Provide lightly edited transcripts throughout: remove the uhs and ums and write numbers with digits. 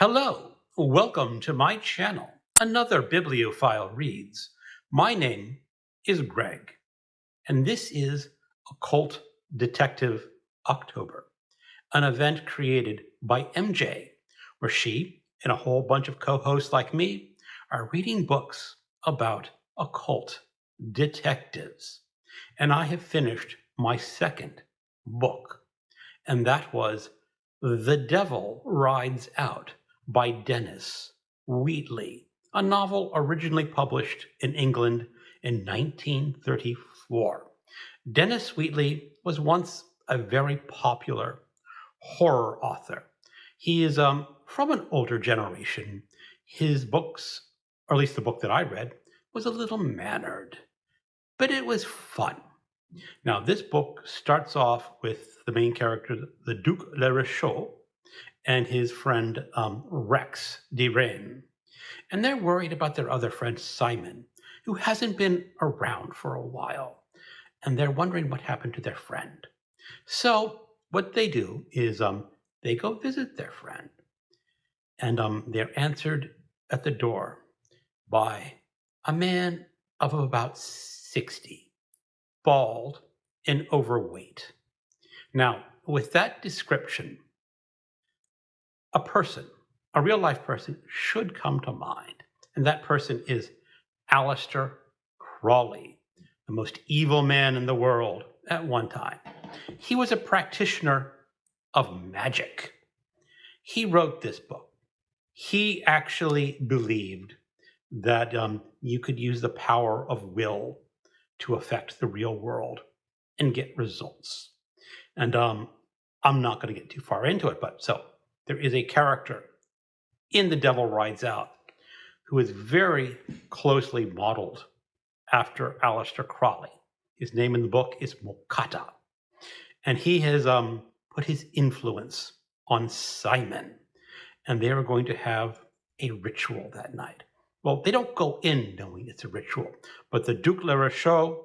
Hello, welcome to my channel. Another bibliophile reads. My name is Greg, and this is Occult Detective October, an event created by MJ, where she and a whole bunch of co-hosts like me are reading books about occult detectives. And I have finished my second book, and that was The Devil Rides Out by Dennis Wheatley, a novel originally published in England in 1934. Dennis Wheatley was once a very popular horror author. He is from an older generation. His books, or at least the book that I read, was a little mannered, but it was fun. Now, this book starts off with the main character, the Duc Le Rochot, and his friend Rex de Rennes. And they're worried about their other friend, Simon, who hasn't been around for a while. And they're wondering what happened to their friend. So what they do is they go visit their friend. And they're answered at the door by a man of about 60, bald and overweight. Now, with that description, a person, a real life person, should come to mind. And that person is Aleister Crowley, the most evil man in the world at one time. He was a practitioner of magic. He wrote this book. He actually believed that you could use the power of will to affect the real world and get results. And I'm not going to get too far into it, but so there is a character in The Devil Rides Out who is very closely modeled after Aleister Crowley. His name in the book is Mokata. And he has put his influence on Simon. And they are going to have a ritual that night. Well, they don't go in knowing it's a ritual, but the Duc Le Rochot,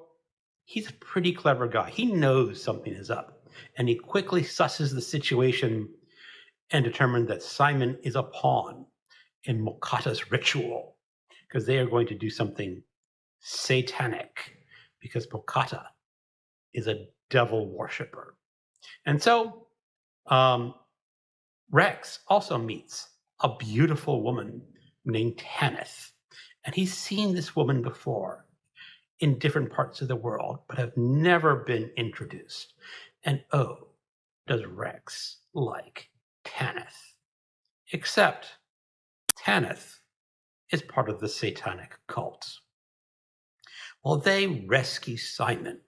he's a pretty clever guy. He knows something is up, and he quickly susses the situation and determined that Simon is a pawn in Mokata's ritual, because they are going to do something satanic, because Mokata is a devil worshiper. And so Rex also meets a beautiful woman named Tanith, and he's seen this woman before in different parts of the world, but have never been introduced. And oh, does Rex like Tanith. Except Tanith is part of the satanic cult. Well, they rescue Simon,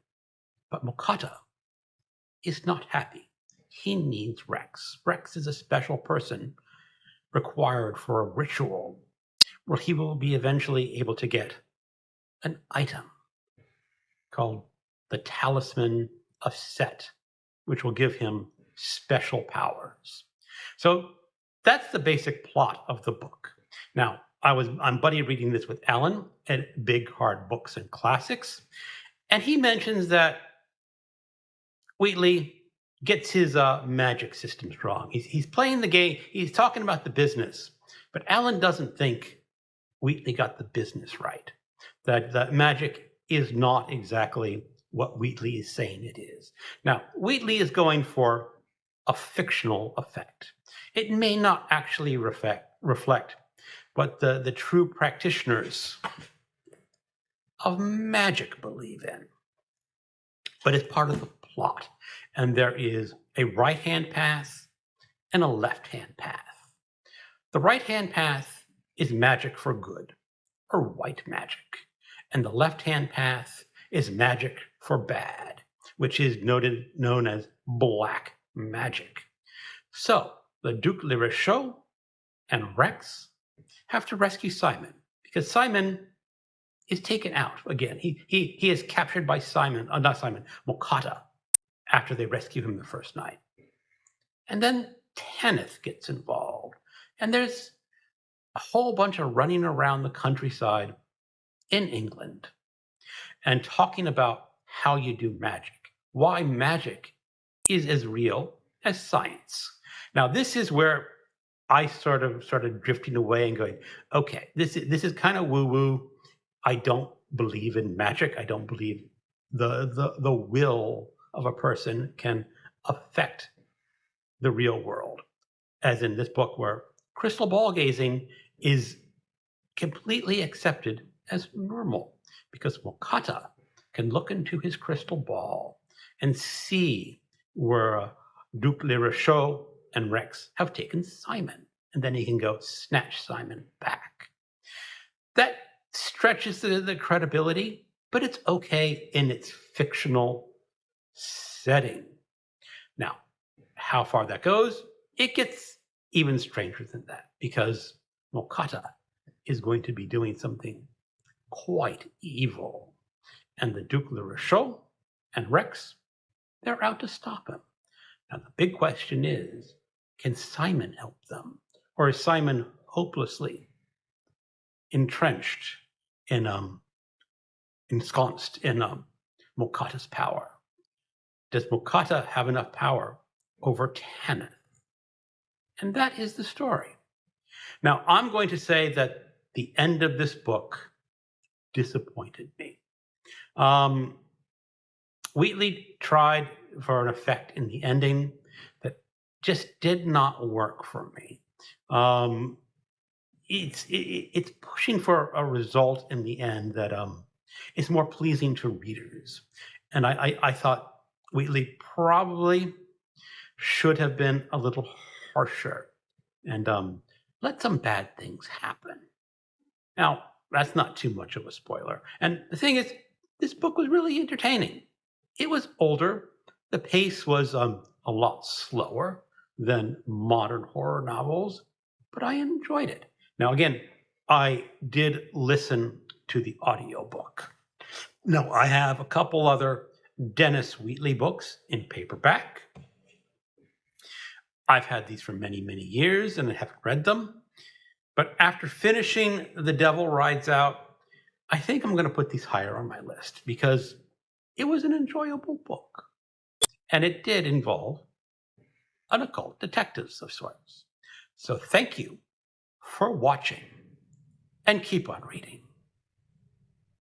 but Mokata is not happy. He needs Rex. Rex is a special person required for a ritual where he will be eventually able to get an item called the Talisman of Set, which will give him special powers. So that's the basic plot of the book. Now, I'm buddy reading this with Alan at Big Hard Books and Classics, and he mentions that Wheatley gets his magic systems wrong. He's playing the game. He's talking about the business, but Alan doesn't think Wheatley got the business right. That magic is not exactly what Wheatley is saying it is. Now, Wheatley is going for a fictional effect. It may not actually reflect what the true practitioners of magic believe in, but it's part of the plot. And there is a right-hand path and a left-hand path. The right-hand path is magic for good, or white magic. And the left-hand path is magic for bad, which is known as black magic. So the Duc Le Rochot and Rex have to rescue Simon, because Simon is taken out again. He is captured by Mokata, after they rescue him the first night. And then Tanith gets involved. And there's a whole bunch of running around the countryside in England and talking about how you do magic, why magic is as real as science. Now, this is where I sort of started drifting away and going, okay, this is kind of woo-woo. I don't believe in magic. I don't believe the will of a person can affect the real world, as in this book where crystal ball gazing is completely accepted as normal because Mokata can look into his crystal ball and see where Duke Le Rochot and Rex have taken Simon, and then he can go snatch Simon back. That stretches the credibility, but it's okay in its fictional setting. Now, how far that goes, it gets even stranger than that because Mokata is going to be doing something quite evil. And the Duke Le Rochot and Rex, they're out to stop him. Now, the big question is, can Simon help them? Or is Simon hopelessly entrenched in, ensconced in Mokata's power? Does Mokata have enough power over Tanith? And that is the story. Now, I'm going to say that the end of this book disappointed me. Wheatley tried for an effect in the ending that just did not work for me. It's pushing for a result in the end that is more pleasing to readers. And I thought Wheatley probably should have been a little harsher and let some bad things happen. Now, that's not too much of a spoiler. And the thing is, this book was really entertaining. It was older. The pace was a lot slower than modern horror novels, but I enjoyed it. Now, again, I did listen to the audiobook. Now, I have a couple other Dennis Wheatley books in paperback. I've had these for many, many years and I haven't read them. But after finishing The Devil Rides Out, I think I'm going to put these higher on my list because it was an enjoyable book. And it did involve an occult detectives of sorts. So thank you for watching and keep on reading.